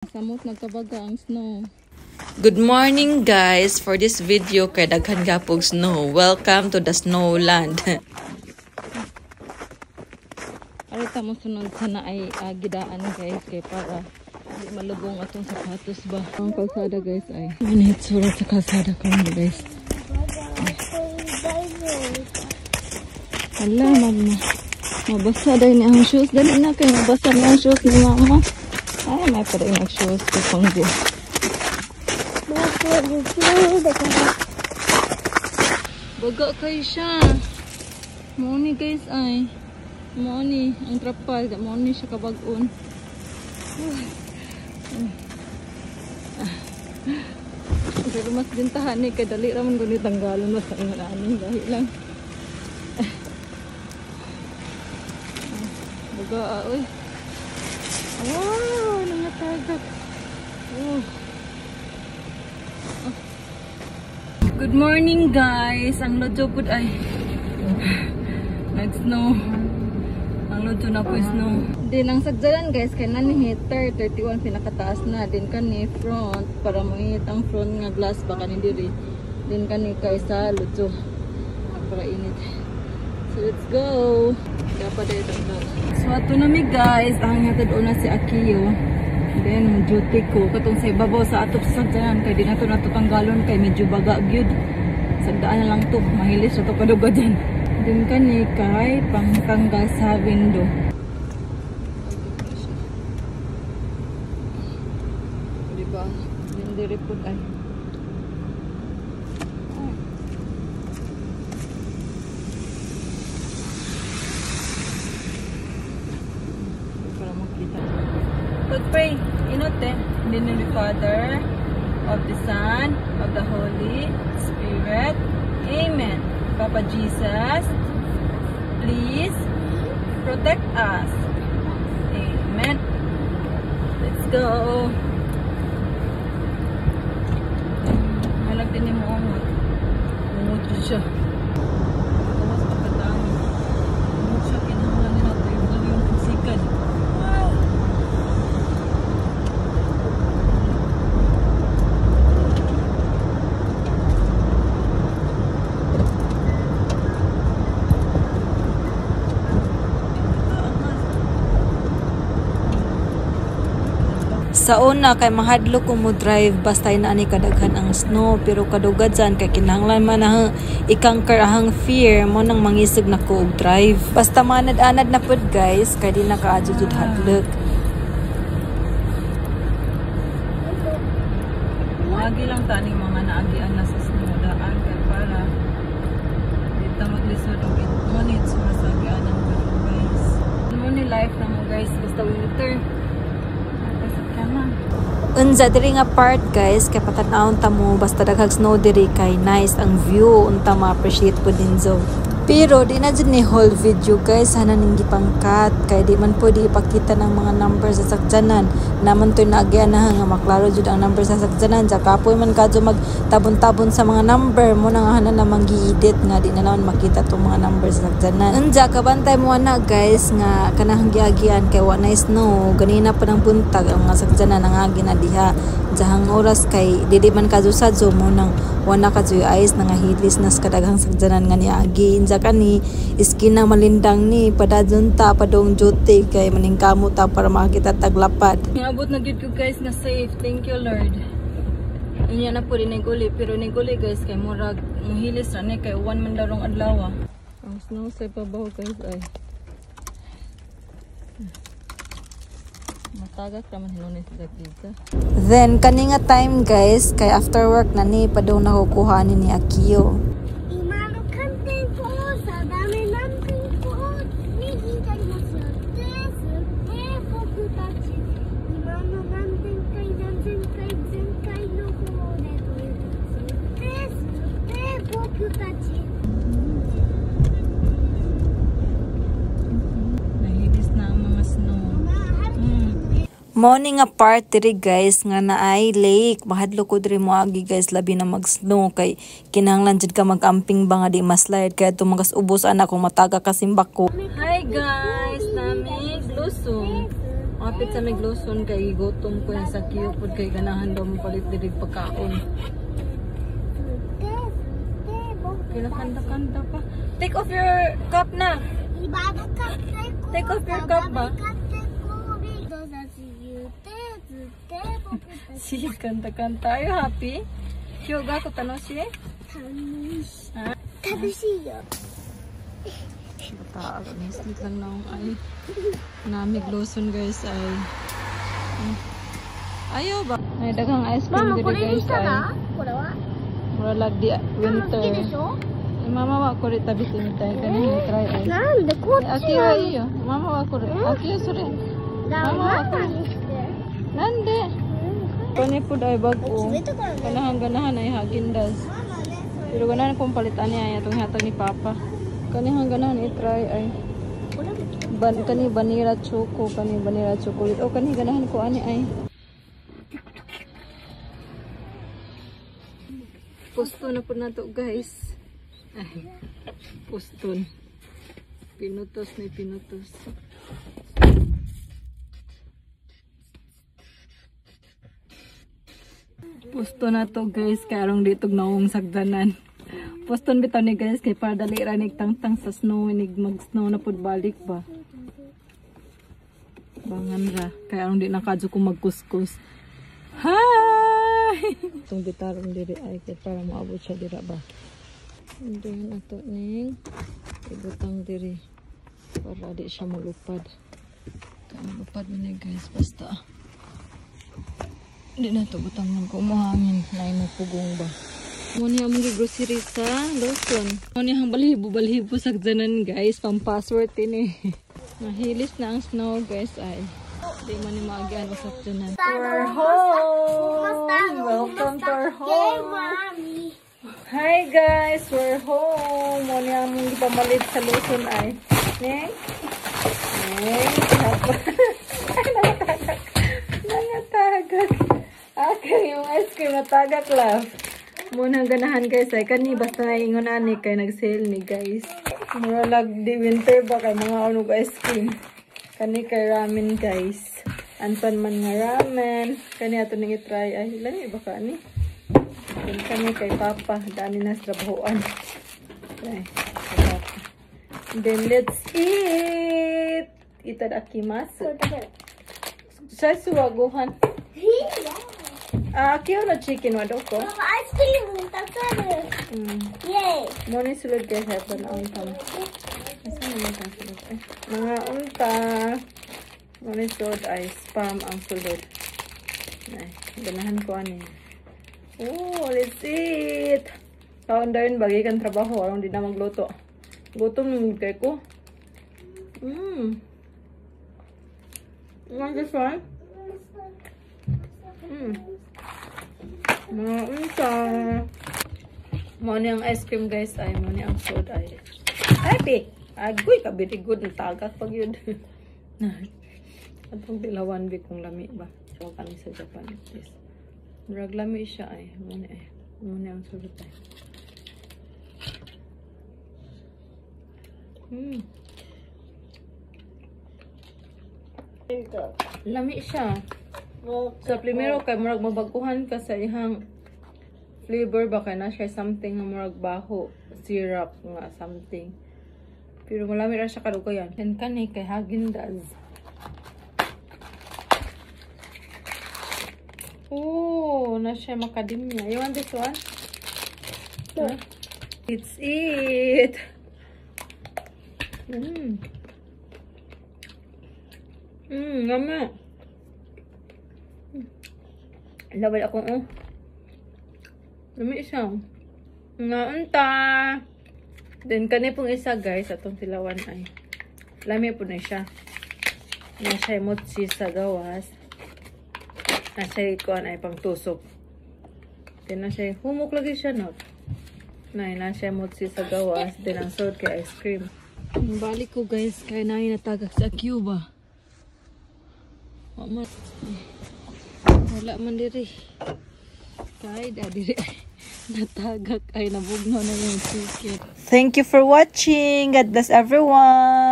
Samot nagkabaga ang snow. Good morning guys! For this video kay daghan gapog snow. Welcome to the snowland. Arita mo sunod sana ay gidaan guys kay para hindi malubong atong sapatos ba. Ang kalsada guys ay manhit surat sa kalsada ko guys. Hala mabasa dahil ni ang shoes. Dali na kayo mabasa ni ang shoes ni mama. Ay may pa rin ang shoes ko panggo. Baga kayo siya. Moni guys ay. Moni ang trapal. Moni siya kabag-on. Pero mas dintahan eh. Kaya dali raman ko nitanggalon. Mas ang maraming dahil lang. Baga ay. Wow! Nangatagak. Oh. Good morning guys. Ang lodyo po ay nag-snow. Ang lodyo na po snow. Din ang sagdalan guys kay nani heater 31 pinakataas na din kani front para mohit ang front nga glass baka ni diri. Din kani kay sa lodyo. Para init. So let's go. Dapat dito ang so ato na mi guys. Ang hatod una si Akiyo. Then duty ko katong sa ibabaw sa atop sa sagdanan kay di nato natutanggalon kay medyo baga gyud. Sagdaan na lang to, mahilis na to kaduga dyan. Din kani kay pangkangga sa window. Diba? Din diri pud ay. Para makita. Let's pray. Inote, in the name of the Father, of the Son, of the Holy Spirit. Amen. Papa Jesus, please protect us. Amen. Let's go. Halag din ni mo umot. Umot siya. Tawas pagkatang. Umot siya. Kinahanglan din natin yung pagsikan. Sa una kay mahadlo ko mo drive basta na ani kadaghan ang snow pero kadugad dyan kay kinahanglan man ang ikangker ahang fear mo nang mangisig na ko og drive. Basta manad-anad na pud guys kay di na kaadyo jud hadlok. Agi lang tani mga naagian na sa snow daan kay para dito maglisod og minutes masagian ang guys. Mo ni life na mo guys basta winter. Unsa diri nga part guys kay patan-awon ta mo basta daghang snow diri kay nice ang view unta ma-appreciate po din zo. Pero di na dyan ni whole video guys sana ning gipangkat kay di man pwede ipakita ng mga number sa sakjanan naman to naagyan na nga maklaro jud ang number sa sakjanan ja kapoy man kadto magtabon-tabon sa mga number mo nang hanan na mangi-edit nga di na naman makita tong mga number sa sakjanan. Unja kabantay mo na guys nga kanang giagian kay wa na snow ganina pa ng buntag ang mga sakjanan ang agi na diha jahang oras kay dili man kadto mo nang wana kadto ayos nga hilis nas kadaghang sakjanan nga niagi inja kani iskina malindang ni padadon ta padong jote kay maningkamo ta para makita taglapad. Abot na gid ko guys nga safe. Thank you Lord. Inya na po rin naguli pero naguli guys kay murag muhilis ra ni kay uwan man darong adlaw. Ang snow sa ibabaw guys ay matagak raman hinunin sa pizza. Then kani nga time guys kay after work na ni padong nakukuha ni Akiyo. Morning nga part diri guys nga naay lake mahadlo ko diri moagi guys labi na mag-snow kay kinahanglan jud ka mag-camping ba nga di maslide kay tumagas ubos ana kung mataga kasimbak ko. Hi guys, nami lusong. O Hapit sa Migloson kay gutom ko yung sa Kiyopod kay ganahan daw mapalit dirig pagkaon. Kinakanta-kanta pa. Take off your cup na. Take off your cup ba? Si kanta-kanta. Are you happy? Hyoga ko tanoshi? Ha? Bata, nislit lang na akong ay. Namigloson guys ay. Ayaw ba? Ay, daghang ice cream dito guys ay. Mura lag di winter. Mama wa ko rin tabi tinitay ka na try ay. Aki wa iyo. Mama wa ko rin. Aki wa sure. Mama wa ko rin. Nande. Kani po ay bago. Ganahan ay hagindas. Pero ganahan kong palitan niya itong hatag ni Papa. Kani ganahan i-try ay. Kani vanilla choco. Kani vanilla chocolate. O kani ganahan ko ani ay. Pusto na po na to guys. Ay, puston. Pinutos na pinutos. Pusto na to guys. Karong dito naong sagdanan. Puston bitaw ni guys. Kay para dali ranig tangtang sa snow. Inig mag-snow na po balik ba. Bangan ra. Kaya arong di nakadyo ko magkuskus. Hi! Itong gitarong diri ay kaya para maabot siya dira ba. Hindi na ito ning ibutang diri para di siya malupad. Kaya malupad mo na guys basta. Hindi na ito butang lang kung mahangin na pugong ba. Muna yung mga grocery sa Lawson. Muna yung balhibo sa dyanan guys. Pang-password ini. Nahilis na ang snow guys ay. Hindi man yung maagian usap dyanan. We're home! Welcome to our home! Hi guys! We're home! Muna yung mga pamalit sa Lawson ay. Neng? Neng? Ay, nangatagak. Nangatagak. Akin yung ice cream natagak love. Muna ganahan guys ay kani basta ingon ani kay nag-sale ni guys. Mura lag di winter ba kay mga unog ice cream. Kani kay ramen guys. Anpan man nga ramen. Kani ato ning i-try ay lami ba kani? Kani kay Papa dani na sa trabahoan. Ay, then let's eat. Itadakimasu. Sa suwaguhan. Kyo na chicken wa doko? Ice cream takare. Yay. Moni sulod kay hapon ang tam. Asa man ta sulod? Mga unta. Moni sulod ay spam ang sulod. Ay, ganahan ko ani. Oh, let's eat. Kaon dayon bagay kan trabaho aron di na magluto. Gutom ng kay ko. Want this one? Mga unta. Muna ang ice cream guys ay muna ang soda ay. Happy! Agoy ka very good na tagak pag yun. Atong dilawan bi kung lami ba. So kami sa Japan guys. Murag lami siya ay. Muna ang soda ay. Lami siya. So, primero kay murag mabaguhan ka sa ihang flavor ba kay na siya something nga murag baho, syrup nga something. Pero malami ra siya kadugayan. And kani kay Häagen-Dazs. Oh, na siya macadamia. You want this one? Huh? Let's eat. Lama. Lawal ako, oh. Lami siya. Nga unta. Then, kani pong isa, guys, atong tilawan ay. Lami po na siya. Na siya mochi sa gawas. Na siya ikuan ay pang tusok. Then, na siya humok lagi siya, no? Na siya mochi sa gawas. Then, ang sort kay ice cream. Balik ko, guys, kaya na natagak sa Cuba. Wala man diri. Kay diri natagak ay nabugno na yung chicken. Thank you for watching. God bless everyone.